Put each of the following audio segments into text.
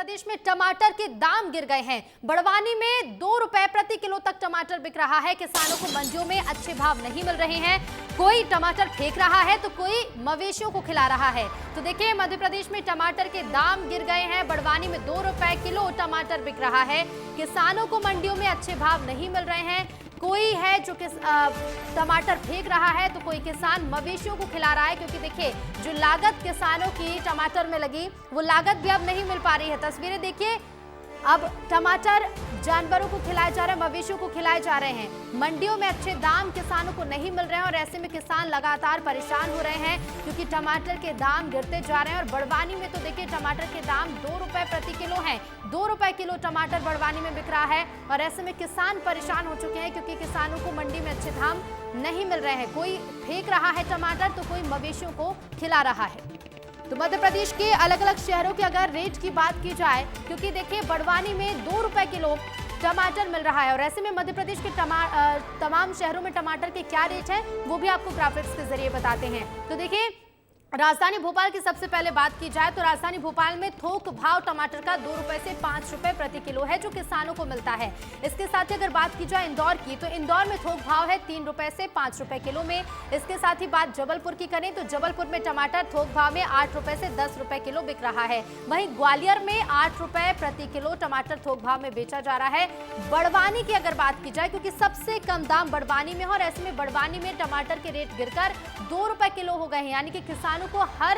प्रदेश में टमाटर के दाम गिर गए हैं। बड़वानी में 2 रुपए प्रति किलो तक टमाटर बिक रहा है। किसानों को मंडियों में अच्छे भाव नहीं मिल रहे हैं। कोई टमाटर फेंक रहा है तो कोई मवेशियों को खिला रहा है। तो देखिए, मध्य प्रदेश में टमाटर के दाम गिर गए हैं। बड़वानी में 2 रुपए किलो टमाटर बिक रहा है। किसानों को मंडियों में अच्छे भाव नहीं मिल रहे हैं। कोई है जो टमाटर फेंक रहा है तो कोई किसान मवेशियों को खिला रहा है, क्योंकि देखिए जो लागत किसानों की टमाटर में लगी वो लागत भी अब नहीं मिल पा रही है। तस्वीरें देखिए, अब टमाटर जानवरों को खिलाए जा रहे हैं, मवेशियों को खिलाए जा रहे हैं। मंडियों में अच्छे दाम किसानों को नहीं मिल रहे हैं और ऐसे में किसान लगातार परेशान हो रहे हैं, क्योंकि टमाटर के दाम गिरते जा रहे हैं। और बड़वानी में तो देखिए टमाटर के दाम 2 रुपए प्रति किलो हैं। 2 रुपए किलो टमाटर बड़वानी में बिक रहा है और ऐसे में किसान परेशान हो चुके हैं, क्योंकि किसानों को मंडी में अच्छे दाम नहीं मिल रहे हैं। कोई फेंक रहा है टमाटर तो कोई मवेशियों को खिला रहा है। तो मध्य प्रदेश के अलग अलग शहरों के अगर रेट की बात की जाए, क्योंकि देखिए बड़वानी में 2 रुपए किलो टमाटर मिल रहा है और ऐसे में मध्य प्रदेश के तमाम शहरों में टमाटर के क्या रेट है वो भी आपको ग्राफिक्स के जरिए बताते हैं। तो देखिए, राजधानी भोपाल की सबसे पहले बात की जाए तो राजधानी भोपाल में थोक भाव टमाटर का 2 रुपए से 5 रुपए प्रति किलो है, जो किसानों को मिलता है। इसके साथ ही अगर बात की जाए इंदौर की, तो इंदौर में थोक भाव है 3 रुपए से 5 रुपए किलो में। इसके साथ ही बात जबलपुर की करें तो जबलपुर में टमाटर थोक भाव में 8 रुपए से 10 रुपए किलो बिक रहा है। वहीं ग्वालियर में 8 रुपए प्रति किलो टमाटर थोक भाव में बेचा जा रहा है। बड़वानी की अगर बात की जाए, क्योंकि सबसे कम दाम बड़वानी में है और ऐसे में बड़वानी में टमाटर के रेट गिरकर 2 रुपए किलो हो गए हैं, यानी कि किसानों को हर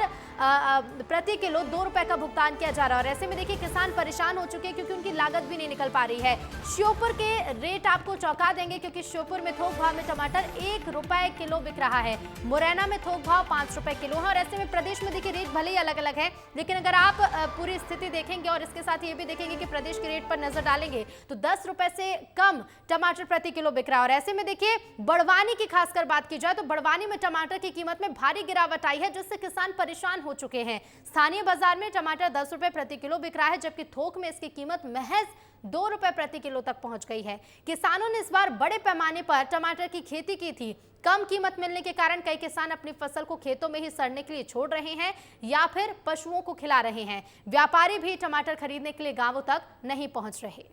प्रति किलो 2 रुपए का भुगतान किया जा रहा है। और ऐसे में देखिए किसान परेशान हो चुके हैं, क्योंकि उनकी लागत भी नहीं निकल पा रही है। श्योपुर के रेट आपको चौंका देंगे, क्योंकि श्योपुर में थोक भाव में टमाटर 1 रुपए किलो बिक रहा है। मुरैना में थोक भाव 5 रुपए किलो है। और ऐसे में प्रदेश में देखिए रेट भले ही अलग अलग है, लेकिन अगर आप पूरी स्थिति देखेंगे और इसके साथ ये भी देखेंगे कि प्रदेश के रेट पर नजर डालेंगे तो 10 रुपए से कम टमाटर प्रति किलो बिक रहा है। और ऐसे में देखिए बड़वानी की खासकर बात की जाए तो बड़वानी में टमाटर की कीमत में भारी गिरावट आई है, जिससे किसान परेशान हो चुके हैं। स्थानीय बाजार में टमाटर 10 रुपए प्रति किलो बिक रहा है, जबकि थोक में इसकी कीमत महज 2 रुपए प्रति किलो तक पहुंच गई है। किसानों ने इस बार बड़े पैमाने पर टमाटर की खेती की थी। कम कीमत मिलने के कारण कई किसान अपनी फसल को खेतों में ही सड़ने के लिए छोड़ रहे हैं या फिर पशुओं को खिला रहे हैं। व्यापारी भी टमाटर खरीदने के लिए गांवों तक नहीं पहुंच रहे।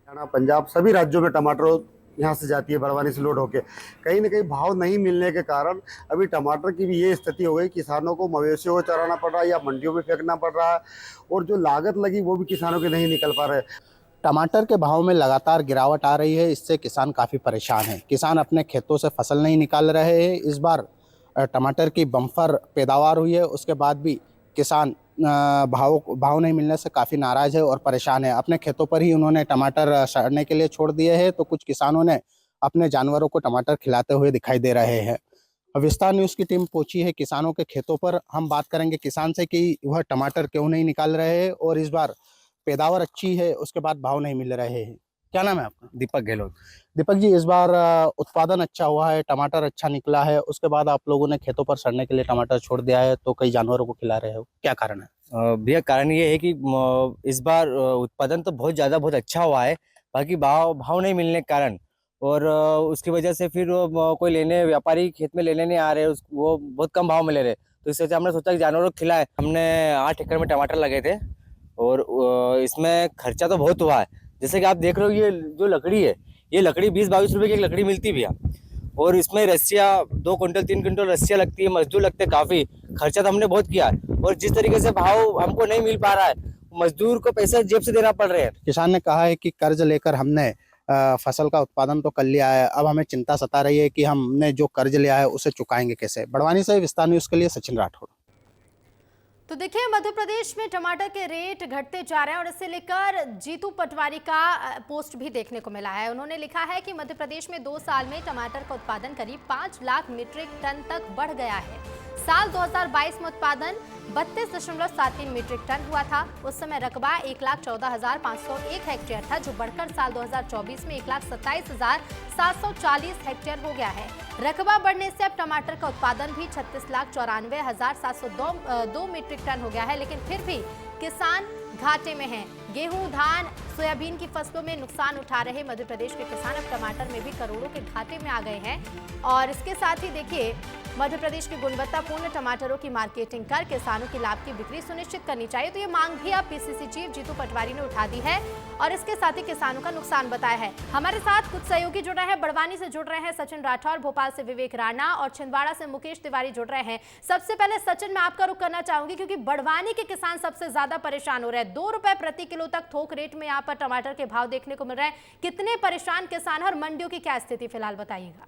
पंजाब सभी राज्यों में टमाटर यहाँ से जाती है, बड़वानी से लोड होके। कहीं ना कहीं भाव नहीं मिलने के कारण अभी टमाटर की भी ये स्थिति हो गई, किसानों को मवेशियों को चराना पड़ रहा है या मंडियों में फेंकना पड़ रहा है, और जो लागत लगी वो भी किसानों के नहीं निकल पा रहे। टमाटर के भाव में लगातार गिरावट आ रही है, इससे किसान काफ़ी परेशान हैं। किसान अपने खेतों से फसल नहीं निकाल रहे हैं। इस बार टमाटर की बम्पर पैदावार हुई है, उसके बाद भी किसान भाव नहीं मिलने से काफ़ी नाराज़ है और परेशान है। अपने खेतों पर ही उन्होंने टमाटर सड़ने के लिए छोड़ दिए हैं, तो कुछ किसानों ने अपने जानवरों को टमाटर खिलाते हुए दिखाई दे रहे हैं। विस्तार न्यूज़ की टीम पहुंची है किसानों के खेतों पर। हम बात करेंगे किसान से कि वह टमाटर क्यों नहीं निकाल रहे हैं और इस बार पैदावार अच्छी है उसके बाद भाव नहीं मिल रहे हैं। क्या नाम है आपका? दीपक गहलोत। दीपक जी, इस बार उत्पादन अच्छा हुआ है, टमाटर अच्छा निकला है, उसके बाद आप लोगों ने खेतों पर सड़ने के लिए टमाटर छोड़ दिया है, तो कई जानवरों को खिला रहे हो, क्या कारण है? भैया कारण ये है कि इस बार उत्पादन तो बहुत ज़्यादा बहुत अच्छा हुआ है, बाकी भाव नहीं मिलने के कारण और उसकी वजह से फिर कोई व्यापारी खेत में लेने नहीं आ रहे, वो बहुत कम भाव में ले रहे, तो इस वजह से हमने सोचा कि जानवरों को खिलाए। हमने 8 एकड़ में टमाटर लगे थे और इसमें खर्चा तो बहुत हुआ है। जैसे कि आप देख रहे हो, ये जो लकड़ी है, ये लकड़ी 20-22 रुपए की एक लकड़ी मिलती भी है, और इसमें रस्सियाँ 2 कुंटल 3 कुंटल रस्सियाँ लगती है, मजदूर लगते हैं, काफ़ी खर्चा तो हमने बहुत किया है। और जिस तरीके से भाव हमको नहीं मिल पा रहा है, मजदूर को पैसे जेब से देना पड़ रहे हैं। किसान ने कहा है कि कर्ज लेकर हमने फसल का उत्पादन तो कर लिया है, अब हमें चिंता सता रही है कि हमने जो कर्ज लिया है उसे चुकाएंगे कैसे। बड़वानी से विस्तार न्यूज़ के लिए सचिन राठौड़। तो देखिए, मध्य प्रदेश में टमाटर के रेट घटते जा रहे हैं और इसे लेकर जीतू पटवारी का पोस्ट भी देखने को मिला है। उन्होंने लिखा है कि मध्य प्रदेश में 2 साल में टमाटर का उत्पादन करीब 5 लाख मीट्रिक टन तक बढ़ गया है। साल 2022 में उत्पादन 32.73 मीट्रिक टन हुआ था। उस समय रकबा 1,14,501 हेक्टेयर था, जो बढ़कर साल 2024 में 1,27,740 हेक्टेयर हो गया है। रकबा बढ़ने से अब टमाटर का उत्पादन भी 36,94,702 मीट्रिक टन हो गया है, लेकिन फिर भी किसान घाटे में हैं। गेहूं, धान, सोयाबीन की फसलों में नुकसान उठा रहे मध्य प्रदेश के किसान अब टमाटर में भी करोड़ों के घाटे में आ गए हैं। और इसके साथ ही देखिए, मध्य प्रदेश की गुणवत्तापूर्ण टमाटरों की मार्केटिंग कर किसानों की लाभ की बिक्री सुनिश्चित करनी चाहिए। तो ये मांग भी अब पीसीसी चीफ जीतू पटवारी ने उठा दी है और इसके साथ ही किसानों का नुकसान बताया है। हमारे साथ कुछ सहयोगी जुड़ रहे हैं। बड़वानी से जुड़ रहे हैं सचिन राठौर, भोपाल से विवेक राणा और छिंदवाड़ा से मुकेश तिवारी जुड़ रहे हैं। सबसे पहले सचिन, मैं आपका रुख करना चाहूंगी क्योंकि बड़वानी के किसान सबसे ज्यादा परेशान हो रहे हैं। 2 रुपए प्रति किलो तक थोक रेट में यहाँ पर टमाटर के भाव देखने को मिल रहे हैं। कितने परेशान किसान और मंडियों की क्या स्थिति फिलहाल बताइएगा।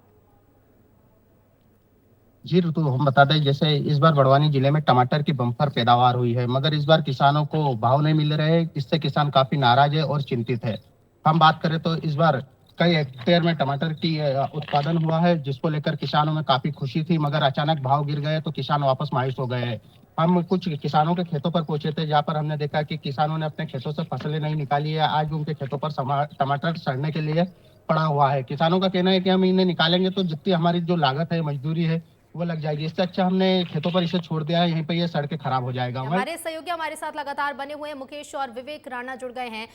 जी ऋतु, हम बता दें जैसे इस बार बड़वानी जिले में टमाटर की बम्पर पैदावार हुई है, मगर इस बार किसानों को भाव नहीं मिल रहे हैं। इससे किसान काफी नाराज है और चिंतित है। हम बात करें तो इस बार कई हेक्टेयर में टमाटर की उत्पादन हुआ है, जिसको लेकर किसानों में काफी खुशी थी, मगर अचानक भाव गिर गए तो किसान वापस मायूस हो गए हैं। हम कुछ किसानों के खेतों पर पहुंचे थे, जहाँ पर हमने देखा कि किसानों ने अपने खेतों से फसलें नहीं निकाली है। आज भी उनके खेतों पर टमाटर सड़ने के लिए पड़ा हुआ है। किसानों का कहना है कि हम इन्हें निकालेंगे तो जितनी हमारी जो लागत है, मजदूरी है, वो लग जाएगी। इससे अच्छा हमने खेतों पर इसे छोड़ दिया है, यहीं पे ये सड़ के खराब हो जाएगा। हमारे सहयोगी हमारे साथ लगातार बने हुए हैं, मुकेश और विवेक राणा जुड़ गए हैं।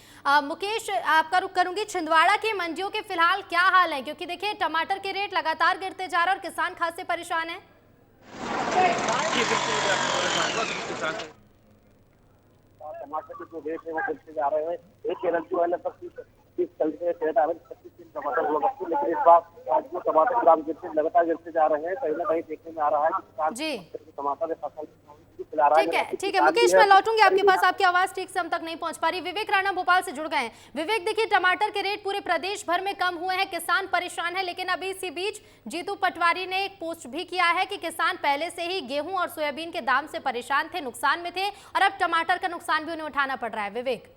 मुकेश, आपका रुख करूंगी, छिंदवाड़ा की मंडियों के फिलहाल क्या हाल है? क्योंकि देखिए टमाटर के रेट लगातार गिरते जा रहे हैं और किसान खासे परेशान है। टमाटर के जो रेट है वो गिरते जा रहे हैं। एक केरल जो है लगभग 30 चल रहे थे, टमाटर हुआ करते, लेकिन इस बार जो टमाटर ग्राम लगातार गिरते जा रहे हैं। कहीं ना कहीं देखने में आ रहा है कि किसान टमाटर की फसल खिला रहा है। ठीक है मुकेश, मैं लौटूंगी आपके पास, आपकी आवाज ठीक से हम तक नहीं पहुंच पा रही। विवेक राणा भोपाल से जुड़ गए हैं। विवेक, देखिए टमाटर के रेट पूरे प्रदेश भर में कम हुए हैं, किसान परेशान है, लेकिन अभी इसी बीच जीतू पटवारी ने एक पोस्ट भी किया है कि किसान पहले से ही गेहूं और सोयाबीन के दाम से परेशान थे, नुकसान में थे और अब टमाटर का नुकसान भी उन्हें उठाना पड़ रहा है। विवेक,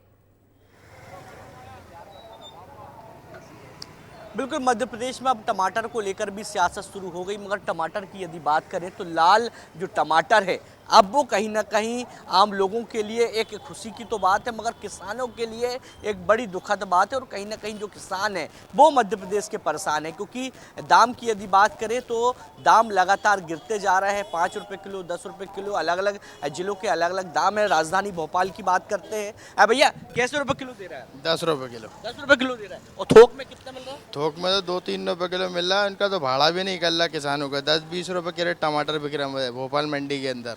बिल्कुल, मध्य प्रदेश में अब टमाटर को लेकर भी सियासत शुरू हो गई। मगर टमाटर की यदि बात करें तो लाल जो टमाटर है अब वो कहीं ना कहीं आम लोगों के लिए एक खुशी की तो बात है, मगर किसानों के लिए एक बड़ी दुखद बात है। और कहीं ना कहीं जो किसान है वो मध्य प्रदेश के परेशान है, क्योंकि दाम की यदि बात करें तो दाम लगातार गिरते जा रहे हैं। 5 रुपये किलो, 10 रुपये किलो, अलग अलग जिलों के अलग अलग दाम है। राजधानी भोपाल की बात करते हैं, भैया कैसे रुपये किलो दे रहा है? 10 रुपये किलो। 10 रुपये किलो दे रहा है। और थोक में कितना मिल रहा है? थोक में तो 2-3 रुपये किलो मिल रहा है। उनका तो भाड़ा भी नहीं निकल रहा किसानों का। 10-20 रुपये कैरेट टमाटर बिक रहा है भोपाल मंडी के अंदर,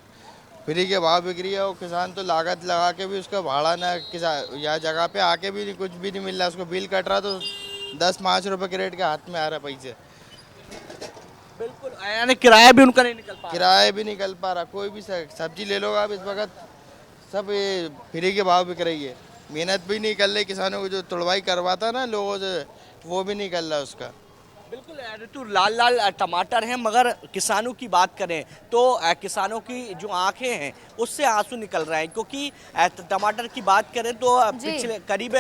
फ्री के भाव बिक रही है। और किसान तो लागत लगा के भी उसका भाड़ा ना या जगह पे आके भी कुछ भी नहीं मिल रहा। उसको बिल कट रहा तो 10-5 रुपये कैरेट के हाथ में आ रहा है पैसे। बिल्कुल, यानी किराया भी उनका नहीं निकल पा रहा। किराया भी निकल पा रहा। कोई भी सब्जी ले लो आप, इस वक्त सब ये फ्री के भाव बिक रही है। मेहनत भी नहीं कर रही किसानों को, जो तुड़वाई करवाता ना लोगों से, वो भी नहीं कर रहा उसका। बिल्कुल ऋतु, लाल लाल टमाटर हैं, मगर किसानों की बात करें तो किसानों की जो आंखें हैं उससे आंसू निकल रहे हैं। क्योंकि टमाटर की बात करें तो पिछले करीब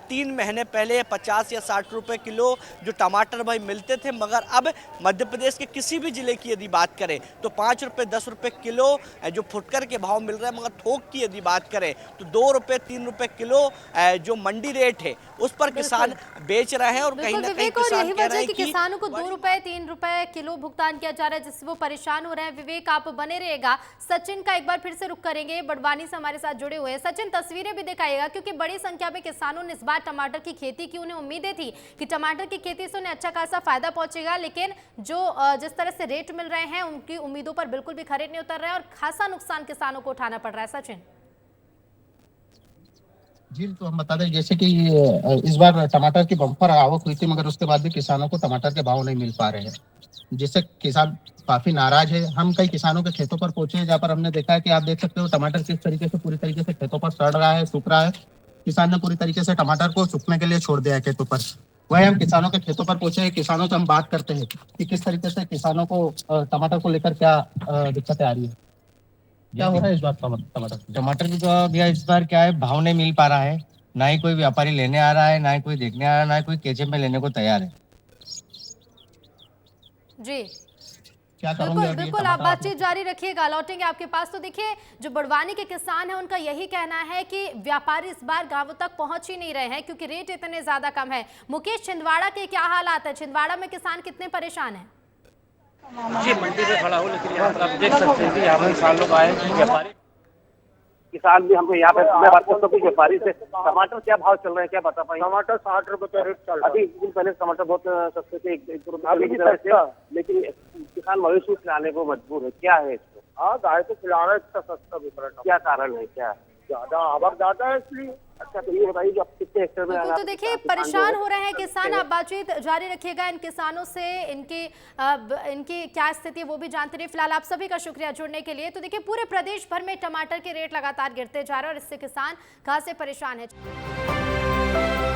3 महीने पहले 50 या 60 रुपए किलो जो टमाटर भाई मिलते थे, मगर अब मध्य प्रदेश के किसी भी जिले की यदि बात करें तो 5 रुपये 10 रुपये किलो जो फुटकर के भाव मिल रहे हैं। मगर थोक की यदि बात करें तो 2 रुपये 3 रुपये किलो जो मंडी रेट है उस पर किसान बेच रहे हैं। और कहीं ना कहीं किसान कह रहे हैं कि किसानों को 2 रुपए 3 रुपए किलो भुगतान किया जा रहा है, जिससे वो परेशान हो रहे हैं। विवेक, आप बने रहिएगा। सचिन का एक बार फिर से रुख करेंगे, बड़वानी से हमारे साथ जुड़े हुए हैं। सचिन, तस्वीरें भी दिखाइएगा, क्योंकि बड़ी संख्या में किसानों ने इस बार टमाटर की खेती की। उन्हें उम्मीदें थी कि टमाटर की खेती से उन्हें अच्छा खासा फायदा पहुंचेगा, लेकिन जो जिस तरह से रेट मिल रहे हैं उनकी उम्मीदों पर बिल्कुल भी खरे नहीं उतर रहे हैं और खासा नुकसान किसानों को उठाना पड़ रहा है। सचिन जी, तो हम बता दें जैसे कि इस बार टमाटर की बम्पर आवक हुई थी, मगर उसके बाद भी किसानों को टमाटर के भाव नहीं मिल पा रहे हैं, जिससे किसान काफी नाराज है। हम कई किसानों के खेतों पर पहुंचे हैं, जहाँ पर हमने देखा है कि आप देख सकते हो टमाटर किस तरीके से पूरी तरीके से खेतों पर सड़ रहा है, सूख रहा है। किसान ने पूरी तरीके से टमाटर को सूखने के लिए छोड़ दिया है खेतों पर। वही हम किसानों के खेतों पर पहुंचे हैं, किसानों से हम बात करते हैं कि किस तरीके से किसानों को टमाटर को लेकर क्या दिक्कतें आ रही है, क्या हो रहा है इस बार टमाटर की तो भैया इस बार क्या है, भाव नहीं मिल पा रहा है। ना ही कोई व्यापारी लेने आ रहा है, ना ही कोई देखने आ रहा है, ना ही कोई केचे में लेने को तैयार है। जी बिल्कुल बिल्कुल, आप बातचीत जारी रखिएगा, लौटेंगे आपके पास। तो देखिए, जो बड़वानी के किसान हैं उनका यही कहना है कि व्यापारी इस बार गांवों तक पहुंच ही नहीं रहे हैं, क्योंकि रेट इतने ज्यादा कम है। मुकेश, छिंदवाड़ा के क्या हालात है? छिंदवाड़ा में किसान कितने परेशान हैं? जी, मंडी में खड़ा हो, लेकिन यहाँ पर आप देख सकते हैं कि यहाँ पर किसान लोग आए, व्यापारी किसान भी हमको यहाँ पे मैं बात करता हूँ व्यापारी से, टमाटर क्या भाव चल रहे हैं, क्या बता पाएंगे? टमाटर 60 रुपए का रेट चल रहा है। अभी कुछ दिन पहले टमाटर बहुत सस्ते थे, 1 रुपये की तरह से, लेकिन किसान मवेशी खिलाने को मजबूर है, क्या है इसको? हाँ, गाय को खिला रहा है, इतना सस्ता बिक रहा है। क्या कारण है, क्या ज्यादा आवक ज्यादा है इसलिए। अच्छा, तो ये बताइए कि आप कितने हेक्टेयर में? बिल्कुल, तो देखिए परेशान हो रहे हैं किसान। आप बातचीत जारी रखिएगा इन किसानों से, इनकी क्या स्थिति है वो भी जानते रहिए। फिलहाल आप सभी का शुक्रिया जुड़ने के लिए। तो देखिए पूरे प्रदेश भर में टमाटर के रेट लगातार गिरते जा रहे हैं और इससे किसान खासे परेशान है।